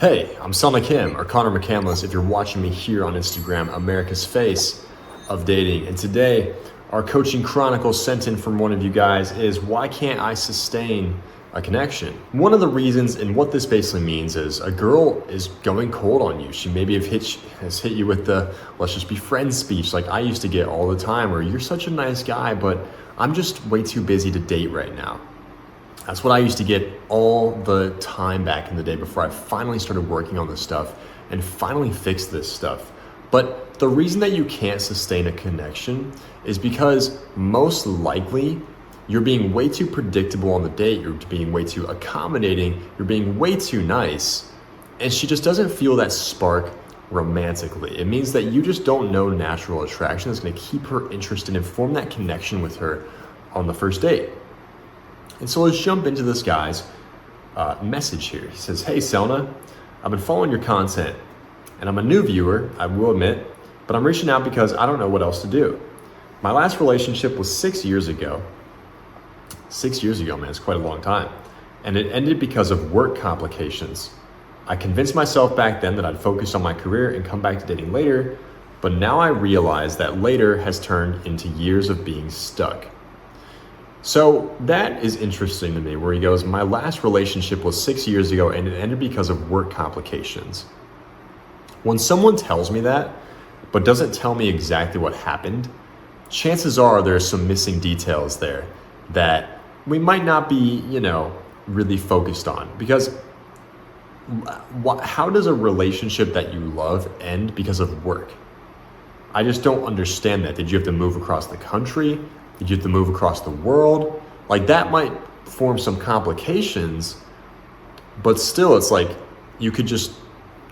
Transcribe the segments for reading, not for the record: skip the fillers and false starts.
Hey, I'm Selma Kim, or Connor McCandless if you're watching me here on Instagram, America's Face of Dating. And today, our coaching chronicle sent in from one of you guys is, why can't I sustain a connection? One of the reasons, and what this basically means, is a girl is going cold on you. She maybe has hit you with the, let's just be friends speech, like I used to get all the time, or you're such a nice guy, but I'm just way too busy to date right now. That's what I used to get all the time back in the day before I finally started working on this stuff and finally fixed this stuff. But the reason that you can't sustain a connection is because most likely you're being way too predictable on the date, you're being way too accommodating, you're being way too nice, and she just doesn't feel that spark romantically. It means that you just don't know natural attraction that's gonna keep her interested and form that connection with her on the first date. And so let's jump into this guy's message here. He says, hey Selma, I've been following your content and I'm a new viewer, I will admit, but I'm reaching out because I don't know what else to do. My last relationship was 6 years ago. 6 years ago, man, it's quite a long time. And it ended because of work complications. I convinced myself back then that I'd focus on my career and come back to dating later, but now I realize that later has turned into years of being stuck. So that is interesting to me, where he goes, my last relationship was 6 years ago and it ended because of work complications. When someone tells me that, but doesn't tell me exactly what happened, chances are there's some missing details there that we might not be, really focused on. Because how does a relationship that you love end because of work? I just don't understand that. Did you have to move across the country? Did you have to move across the world? Like, that might form some complications, but still it's like you could just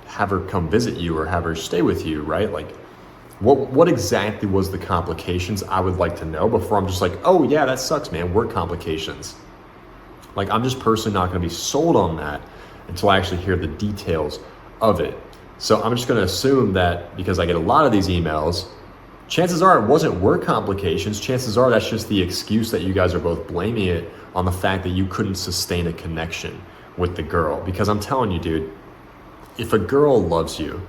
have her come visit you or have her stay with you, right? Like, what exactly was the complications? I would like to know before I'm just like, oh yeah, that sucks, man, work complications. Like, I'm just personally not gonna be sold on that until I actually hear the details of it. So I'm just gonna assume that because I get a lot of these emails, chances are it wasn't work complications. Chances are that's just the excuse that you guys are both blaming it on the fact that you couldn't sustain a connection with the girl. Because I'm telling you, dude, if a girl loves you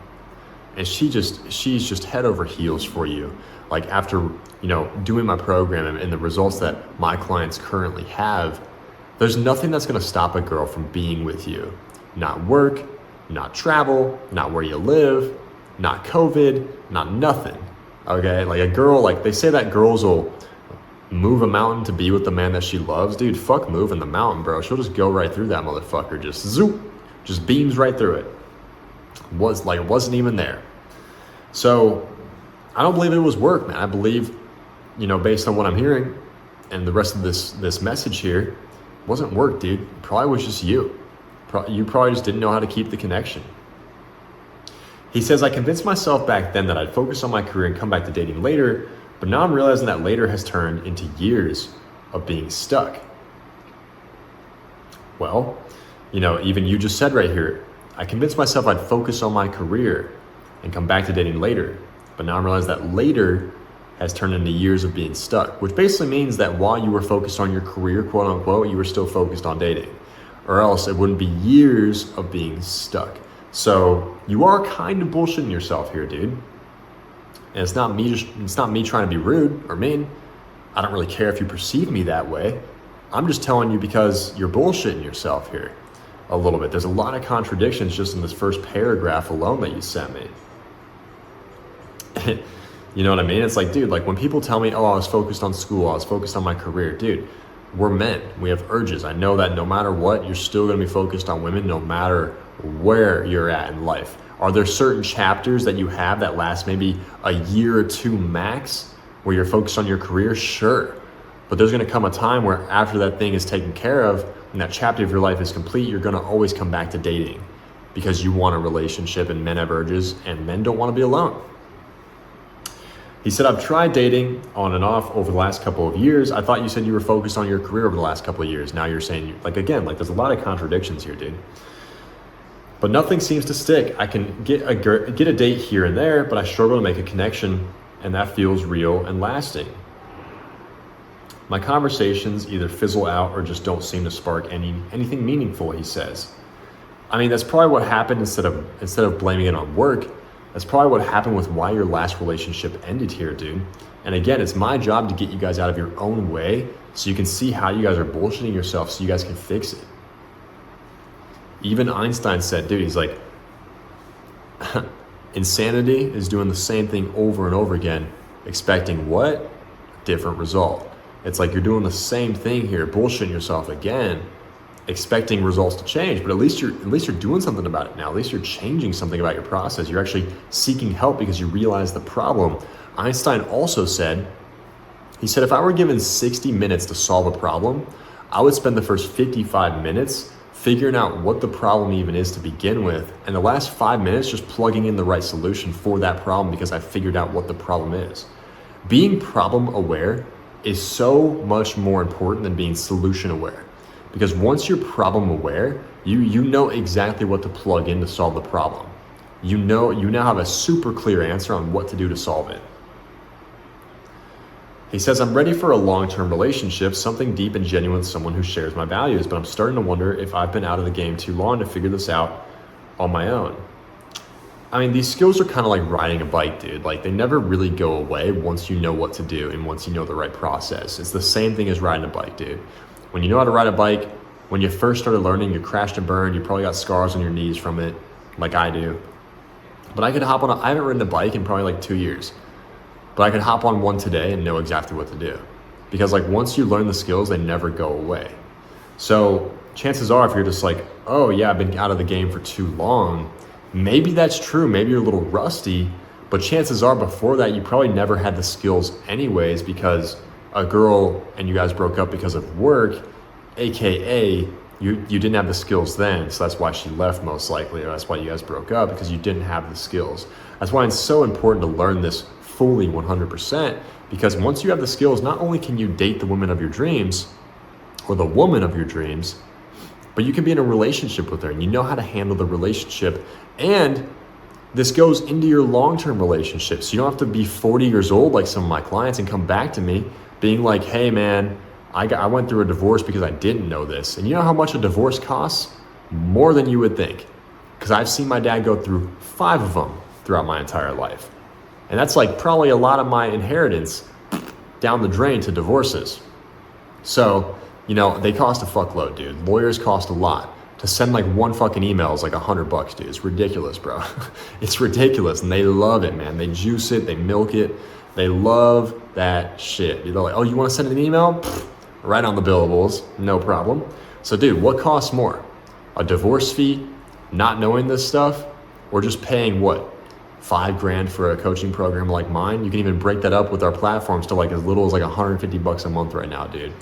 and she's just head over heels for you, like after, doing my program and the results that my clients currently have, there's nothing that's gonna stop a girl from being with you. Not work, not travel, not where you live, not COVID, not nothing. Okay, like a girl, like they say that girls will move a mountain to be with the man that she loves. Dude, fuck moving the mountain, bro. She'll just go right through that motherfucker. Just zoop, just beams right through it. It wasn't even there. So I don't believe it was work, man. I believe, based on what I'm hearing and the rest of this message here, it wasn't work, dude. It probably was just you. You probably just didn't know how to keep the connection. He says, I convinced myself back then that I'd focus on my career and come back to dating later, but now I'm realizing that later has turned into years of being stuck. Well, even you just said right here, I convinced myself I'd focus on my career and come back to dating later, but now I'm realizing that later has turned into years of being stuck, which basically means that while you were focused on your career, quote unquote, you were still focused on dating, or else it wouldn't be years of being stuck. So you are kind of bullshitting yourself here, dude. And it's not me trying to be rude or mean. I don't really care if you perceive me that way. I'm just telling you because you're bullshitting yourself here a little bit. There's a lot of contradictions just in this first paragraph alone that you sent me. You know what I mean? It's like, dude, like when people tell me, oh, I was focused on school, I was focused on my career, dude, we're men. We have urges. I know that no matter what, you're still gonna be focused on women no matter where you're at in life. Are there certain chapters that you have that last maybe a year or two max where you're focused on your career? Sure. But there's gonna come a time where after that thing is taken care of and that chapter of your life is complete, you're gonna always come back to dating because you want a relationship, and men have urges and men don't wanna be alone. He said, I've tried dating on and off over the last couple of years. I thought you said you were focused on your career over the last couple of years. Now you're saying, there's a lot of contradictions here, dude. But nothing seems to stick. I can get a date here and there, but I struggle to make a connection, and that feels real and lasting. My conversations either fizzle out or just don't seem to spark anything meaningful, he says. I mean, that's probably what happened instead of blaming it on work. That's probably what happened with why your last relationship ended here, dude. And again, it's my job to get you guys out of your own way so you can see how you guys are bullshitting yourself so you guys can fix it. Even Einstein said, dude, he's like, insanity is doing the same thing over and over again, expecting what? Different result. It's like you're doing the same thing here, bullshitting yourself again, expecting results to change, but at least you're doing something about it now. At least you're changing something about your process. You're actually seeking help because you realize the problem. Einstein also said, he said, if I were given 60 minutes to solve a problem, I would spend the first 55 minutes figuring out what the problem even is to begin with, and the last 5 minutes just plugging in the right solution for that problem because I figured out what the problem is. Being problem aware is so much more important than being solution aware. Because once you're problem aware, you know exactly what to plug in to solve the problem. You now have a super clear answer on what to do to solve it. He says, I'm ready for a long-term relationship, something deep and genuine with someone who shares my values, but I'm starting to wonder if I've been out of the game too long to figure this out on my own. I mean, these skills are kind of like riding a bike, dude. Like, they never really go away once you know what to do and once you know the right process. It's the same thing as riding a bike, dude. When you know how to ride a bike, when you first started learning, you crashed and burned, you probably got scars on your knees from it, like I do. But I haven't ridden a bike in probably like 2 years. But I could hop on one today and know exactly what to do. Because like once you learn the skills, they never go away. So chances are if you're just like, oh yeah, I've been out of the game for too long, maybe that's true, maybe you're a little rusty, but chances are before that you probably never had the skills anyways because a girl and you guys broke up because of work, AKA you didn't have the skills then, so that's why she left most likely, or that's why you guys broke up, because you didn't have the skills. That's why it's so important to learn this fully 100%, because once you have the skills, not only can you date the woman of your dreams or the woman of your dreams, but you can be in a relationship with her and you know how to handle the relationship. And this goes into your long-term relationships. You don't have to be 40 years old like some of my clients and come back to me being like, hey man, I went through a divorce because I didn't know this. And you know how much a divorce costs? More than you would think. Because I've seen my dad go through 5 of them throughout my entire life. And that's like probably a lot of my inheritance down the drain to divorces. So, you know, they cost a fuckload, dude. Lawyers cost a lot. To send like one fucking email is like $100, dude. It's ridiculous, bro. It's ridiculous. And they love it, man. They juice it, they milk it. They love that shit. They're like, oh, you want to send an email? Pfft, right on the billables, no problem. So dude, what costs more? A divorce fee, not knowing this stuff, or just paying what? $5,000 for a coaching program like mine? You can even break that up with our platforms to like as little as like $150 a month right now, dude.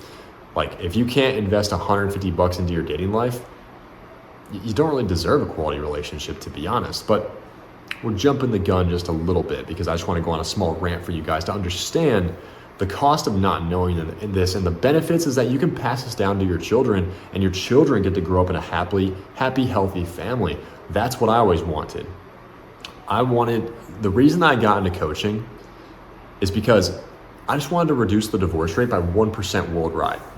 Like if you can't invest $150 into your dating life, you don't really deserve a quality relationship, to be honest. But we're jumping the gun just a little bit because I just want to go on a small rant for you guys to understand the cost of not knowing this, and the benefits is that you can pass this down to your children, and your children get to grow up in a happy, healthy family. That's what I always wanted. The reason I got into coaching is because I just wanted to reduce the divorce rate by 1%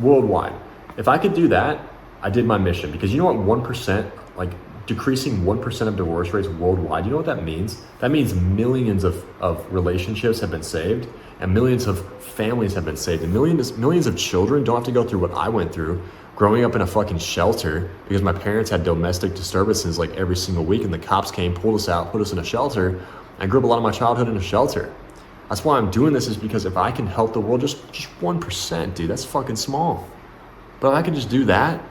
worldwide. If I could do that, I did my mission. Because you know what 1%, like decreasing 1% of divorce rates worldwide, you know what that means? That means millions of relationships have been saved, and millions of families have been saved, and millions of children don't have to go through what I went through growing up in a fucking shelter because my parents had domestic disturbances like every single week, and the cops came, pulled us out, put us in a shelter. I grew up a lot of my childhood in a shelter. That's why I'm doing this, is because if I can help the world just 1%, dude, that's fucking small. But if I can just do that,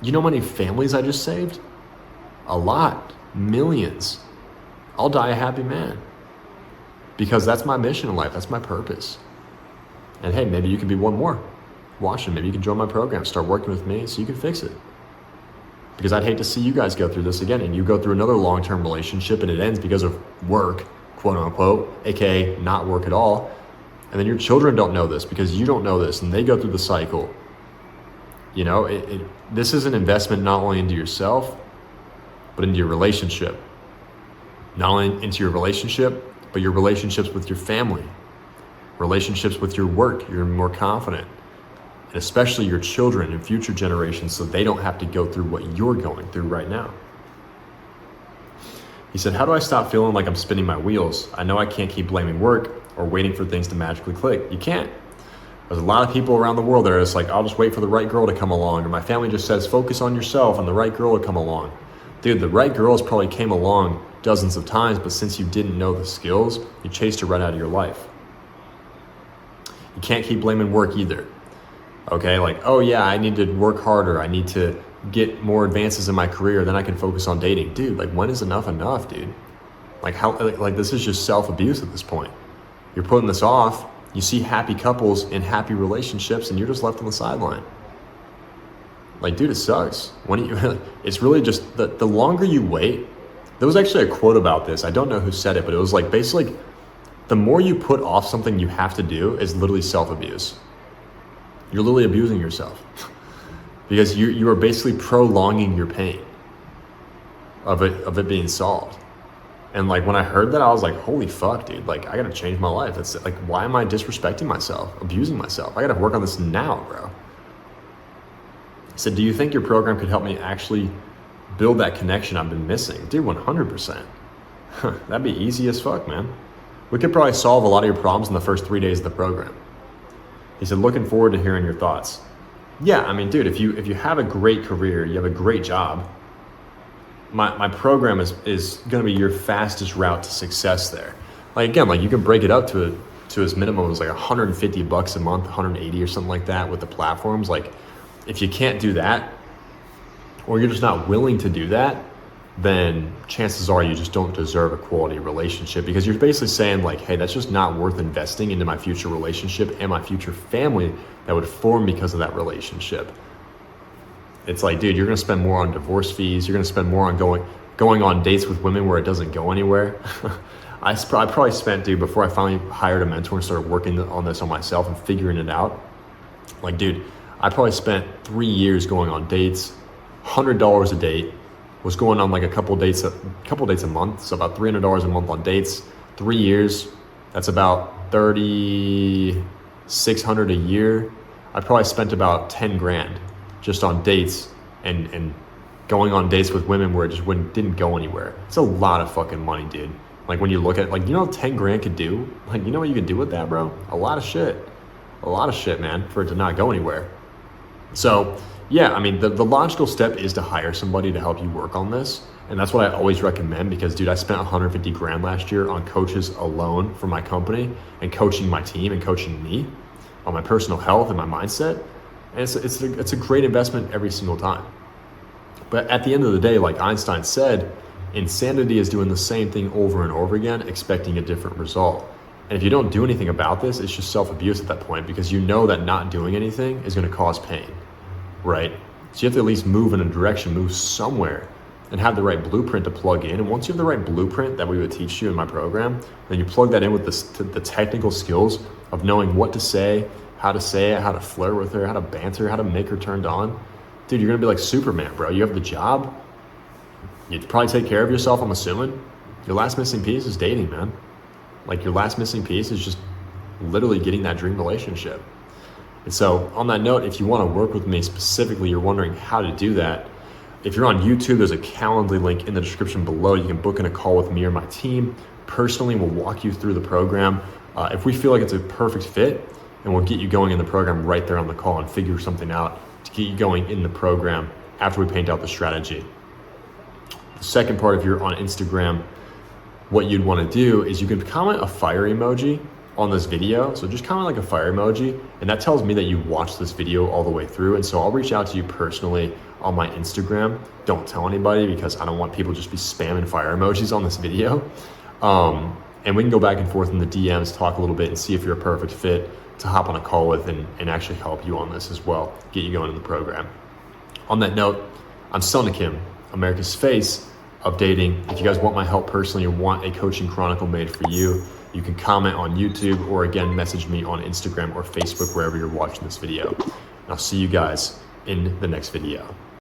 you know how many families I just saved? A lot, millions. I'll die a happy man. Because that's my mission in life, that's my purpose. And hey, maybe you can be one more watching. Maybe you can join my program, start working with me so you can fix it. Because I'd hate to see you guys go through this again and you go through another long-term relationship and it ends because of work, quote unquote, aka not work at all. And then your children don't know this because you don't know this, and they go through the cycle. You know, this is an investment not only into yourself, but into your relationship. Not only into your relationship, but your relationships with your family, relationships with your work. You're more confident. and especially your children and future generations, so they don't have to go through what you're going through right now. He said, how do I stop feeling like I'm spinning my wheels? I know I can't keep blaming work or waiting for things to magically click. You can't. There's a lot of people around the world that are just like, I'll just wait for the right girl to come along. Or my family just says, focus on yourself and the right girl will come along. Dude, the right girls probably came along dozens of times, but since you didn't know the skills, you chased her right out of your life. You can't keep blaming work either. Okay, like, oh yeah, I need to work harder. I need to get more advances in my career, then I can focus on dating. Dude, like, when is enough, dude? Like, how, like this is just self-abuse at this point. You're putting this off. You see happy couples in happy relationships and you're just left on the sideline. Like, dude, it sucks. When you, it's really just the longer you wait. There was actually a quote about this. I don't know who said it, but it was like, basically, the more you put off something you have to do is literally self-abuse. You're literally abusing yourself. Because you are basically prolonging your pain of it being solved. And like, when I heard that, I was like, holy fuck, dude, like, I gotta change my life. It's like, why am I disrespecting myself, abusing myself? I gotta work on this now, bro. He said, do you think your program could help me actually build that connection I've been missing? Dude, 100%. That'd be easy as fuck, man. We could probably solve a lot of your problems in the first 3 days of the program. He said, looking forward to hearing your thoughts. Yeah, I mean, dude, if you have a great career, you have a great job, my program is going to be your fastest route to success there. Like, again, like, you can break it up to as minimum as like $150 a month, 180 or something like that with the platforms. Like, if you can't do that, or you're just not willing to do that, then chances are you just don't deserve a quality relationship, because you're basically saying like, hey, that's just not worth investing into my future relationship and my future family that would form because of that relationship. It's like, dude, you're gonna spend more on divorce fees. You're gonna spend more on going on dates with women where it doesn't go anywhere. I probably spent, dude, before I finally hired a mentor and started working on this on myself and figuring it out. Like, dude, I probably spent 3 years going on dates, $100 a date. Was going on like a couple dates a month, so about $300 a month on dates. 3 years, that's about $3,600 a year. I probably spent about 10 grand just on dates and going on dates with women where it just didn't go anywhere. It's a lot of fucking money, dude. Like, when you look at, like, you know what 10 grand could do? Like, you know what you could do with that, bro? A lot of shit, man, for it to not go anywhere. So yeah, I mean, the logical step is to hire somebody to help you work on this. And that's what I always recommend, because, dude, I spent 150 grand last year on coaches alone for my company and coaching my team and coaching me on my personal health and my mindset. And it's a great investment every single time. But at the end of the day, like Einstein said, insanity is doing the same thing over and over again, expecting a different result. And if you don't do anything about this, it's just self-abuse at that point, because you know that not doing anything is going to cause pain, right? So you have to at least move in a direction, move somewhere, and have the right blueprint to plug in. And once you have the right blueprint that we would teach you in my program, then you plug that in with the technical skills of knowing what to say it, how to flirt with her, how to banter, how to make her turned on. Dude, you're going to be like Superman, bro. You have the job. You probably take care of yourself, I'm assuming. Your last missing piece is dating, man. Like, your last missing piece is just literally getting that dream relationship. And so on that note, if you want to work with me specifically, you're wondering how to do that, if you're on YouTube, there's a Calendly link in the description below. You can book in a call with me or my team. Personally, we'll walk you through the program. If we feel like it's a perfect fit, and we'll get you going in the program right there on the call and figure something out to get you going in the program after we paint out the strategy. The second part, if you're on Instagram, what you'd want to do is you can comment a fire emoji on this video. So just comment like a fire emoji, and that tells me that you watched this video all the way through. And so I'll reach out to you personally on my Instagram. Don't tell anybody, because I don't want people just be spamming fire emojis on this video. And we can go back and forth in the DMs, talk a little bit, and see if you're a perfect fit to hop on a call with and actually help you on this as well, get you going in the program. On that note, I'm Son Kim, America's face of dating. If you guys want my help personally or want a coaching chronicle made for you, you can comment on YouTube, or again, message me on Instagram or Facebook, wherever you're watching this video. And I'll see you guys in the next video.